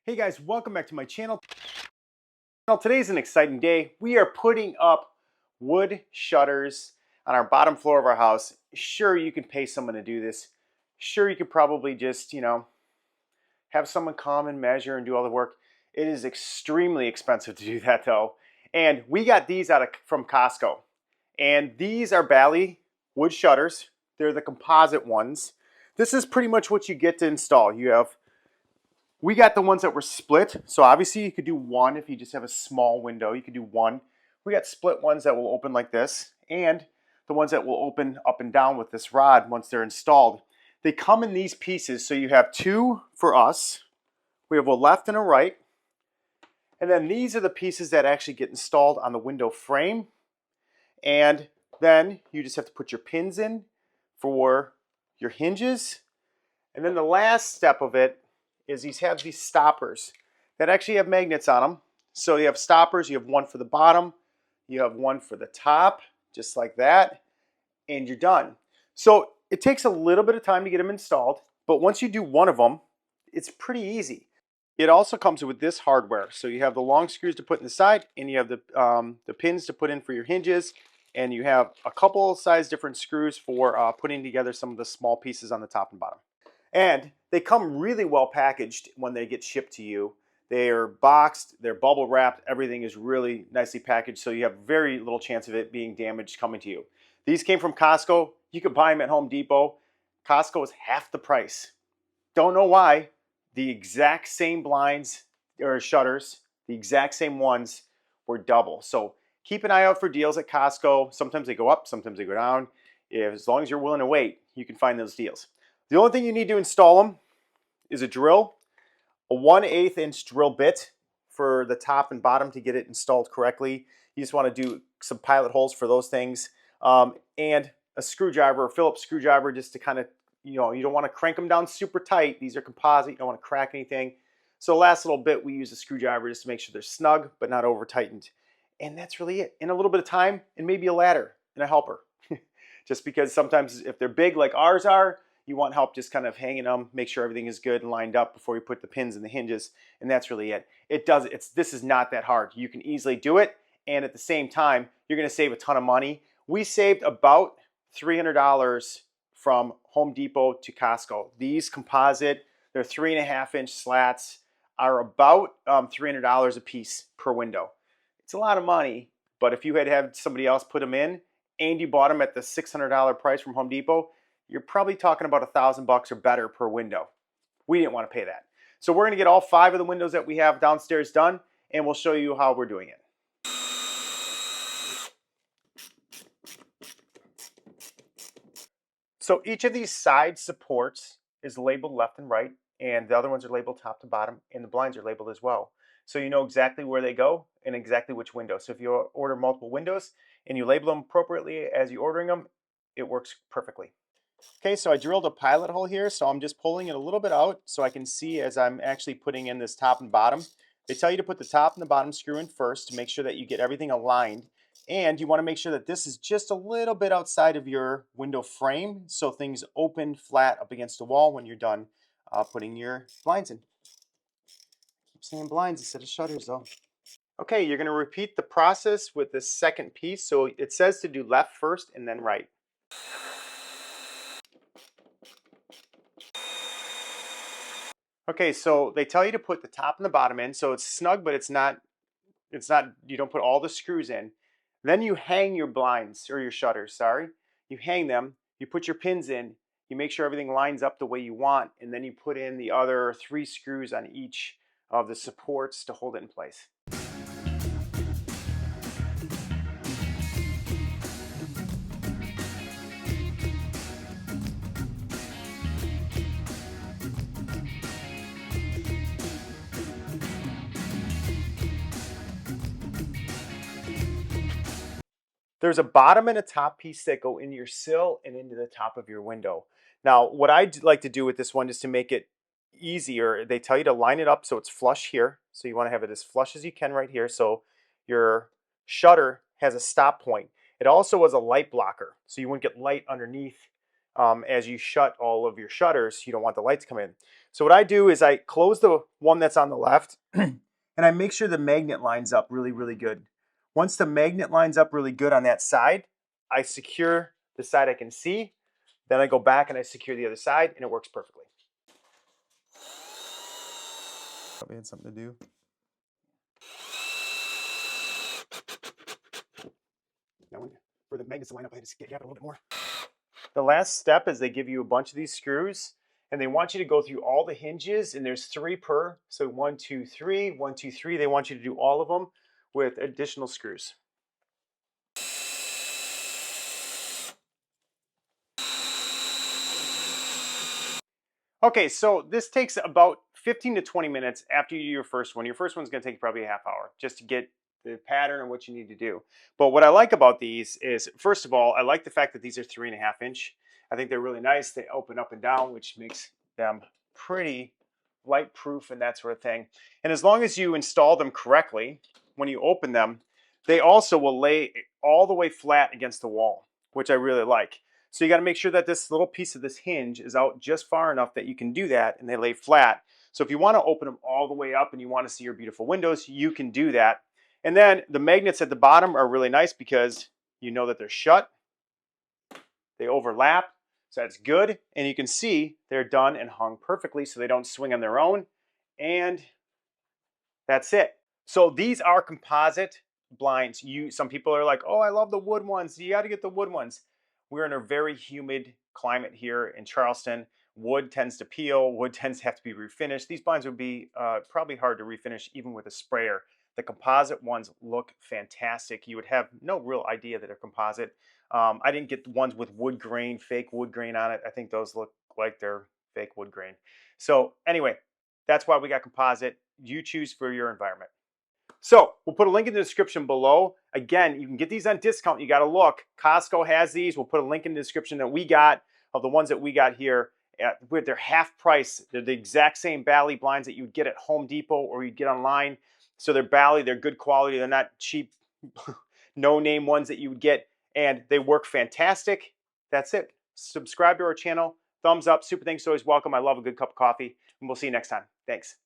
Hey guys, welcome back to my channel. Well, today's an exciting day. We are putting up wood shutters on our bottom floor of our house. Sure, you can pay someone to do this. Sure, you could probably just, have someone come and measure and do all the work. It is extremely expensive to do that though. And we got these from Costco. And these are Bally wood shutters. They're the composite ones. This is pretty much what you get to install. We got the ones that were split. So obviously you could do one if you just have a small window. You could do one. We got split ones that will open like this, and the ones that will open up and down with this rod once they're installed. They come in these pieces. So you have two for us. We have a left and a right. And then these are the pieces that actually get installed on the window frame. And then you just have to put your pins in for your hinges. And then the last step of it is these stoppers that actually have magnets on them. So you have stoppers, you have one for the bottom, you have one for the top, just like that, and you're done. So it takes a little bit of time to get them installed, but once you do one of them, it's pretty easy. It also comes with this hardware. So you have the long screws to put in the side, and you have the pins to put in for your hinges, and you have a couple size different screws for putting together some of the small pieces on the top and bottom. And they come really well packaged when they get shipped to you. They are boxed, they're bubble wrapped, everything is really nicely packaged, so you have very little chance of it being damaged coming to you. These came from Costco. You could buy them at Home Depot. Costco is half the price. Don't know why. The exact same blinds or shutters, the exact same ones were double. So keep an eye out for deals at Costco. Sometimes they go up, sometimes they go down. As long as you're willing to wait, you can find those deals. The only thing you need to install them is a drill, a 1/8 inch drill bit for the top and bottom to get it installed correctly. You just want to do some pilot holes for those things, and a screwdriver, a Phillips screwdriver, just to kind of, you don't want to crank them down super tight. These are composite, you don't want to crack anything. So the last little bit, we use a screwdriver just to make sure they're snug, but not over tightened. And that's really it. In a little bit of time, and maybe a ladder and a helper. Just because sometimes if they're big like ours are, you want help just kind of hanging them, make sure everything is good and lined up before you put the pins in the hinges, and that's really it. This is not that hard. You can easily do it, and at the same time, you're going to save a ton of money. We saved about $300 from Home Depot to Costco. These composite, they're 3.5 inch slats, are about $300 a piece per window. It's a lot of money, but if you had somebody else put them in, and you bought them at the $600 price from Home Depot, you're probably talking about $1,000 or better per window. We didn't want to pay that. So we're going to get all 5 of the windows that we have downstairs done, and we'll show you how we're doing it. So each of these side supports is labeled left and right, and the other ones are labeled top to bottom, and the blinds are labeled as well. So you know exactly where they go and exactly which window. So if you order multiple windows and you label them appropriately as you're ordering them, it works perfectly. Okay, so I drilled a pilot hole here, so I'm just pulling it a little bit out so I can see as I'm actually putting in this top and bottom. They tell you to put the top and the bottom screw in first to make sure that you get everything aligned. And you want to make sure that this is just a little bit outside of your window frame so things open flat up against the wall when you're done putting your blinds in. Keep saying blinds instead of shutters though. Okay, you're going to repeat the process with this second piece. So it says to do left first and then right. Okay, so they tell you to put the top and the bottom in, so it's snug, but it's not, you don't put all the screws in. Then you hang your blinds, or your shutters, sorry. You hang them, you put your pins in, you make sure everything lines up the way you want, and then you put in the other 3 screws on each of the supports to hold it in place. There's a bottom and a top piece that go in your sill and into the top of your window. Now, what I'd like to do with this one is to make it easier. They tell you to line it up so it's flush here. So you want to have it as flush as you can right here. So your shutter has a stop point. It also was a light blocker, so you wouldn't get light underneath as you shut all of your shutters. You don't want the lights to come in. So what I do is I close the one that's on the left and I make sure the magnet lines up really, really good. Once the magnet lines up really good on that side, I secure the side I can see. Then I go back and I secure the other side and it works perfectly. Probably had something to do. Now for the magnets to line up, I just get a little bit more. The last step is they give you a bunch of these screws and they want you to go through all the hinges, and there's 3 per. So 1, 2, 3, 1, 2, 3. They want you to do all of them with additional screws. Okay, so this takes about 15 to 20 minutes after you do your first one. Your first one's gonna take probably a half hour just to get the pattern and what you need to do. But what I like about these is, first of all, I like the fact that these are 3.5 inch. I think they're really nice. They open up and down, which makes them pretty light proof and that sort of thing. And as long as you install them correctly, when you open them, they also will lay all the way flat against the wall, which I really like. So you got to make sure that this little piece of this hinge is out just far enough that you can do that and they lay flat. So if you want to open them all the way up and you want to see your beautiful windows, you can do that. And then the magnets at the bottom are really nice because you know that they're shut. They overlap, so that's good. And you can see they're done and hung perfectly so they don't swing on their own. And that's it. So these are composite blinds. Some people are like, oh, I love the wood ones. You got to get the wood ones. We're in a very humid climate here in Charleston. Wood tends to peel. Wood tends to have to be refinished. These blinds would be probably hard to refinish even with a sprayer. The composite ones look fantastic. You would have no real idea that they're composite. I didn't get the ones with wood grain, fake wood grain on it. I think those look like they're fake wood grain. So anyway, that's why we got composite. You choose for your environment. So we'll put a link in the description below. Again, you can get these on discount. You got to look. Costco has these. We'll put a link in the description that we got of the ones that we got here. With their half price. They're the exact same Bally blinds that you'd get at Home Depot or you'd get online. So they're Bally. They're good quality. They're not cheap, no-name ones that you would get. And they work fantastic. That's it. Subscribe to our channel. Thumbs up. Super thanks. Always welcome. I love a good cup of coffee. And we'll see you next time. Thanks.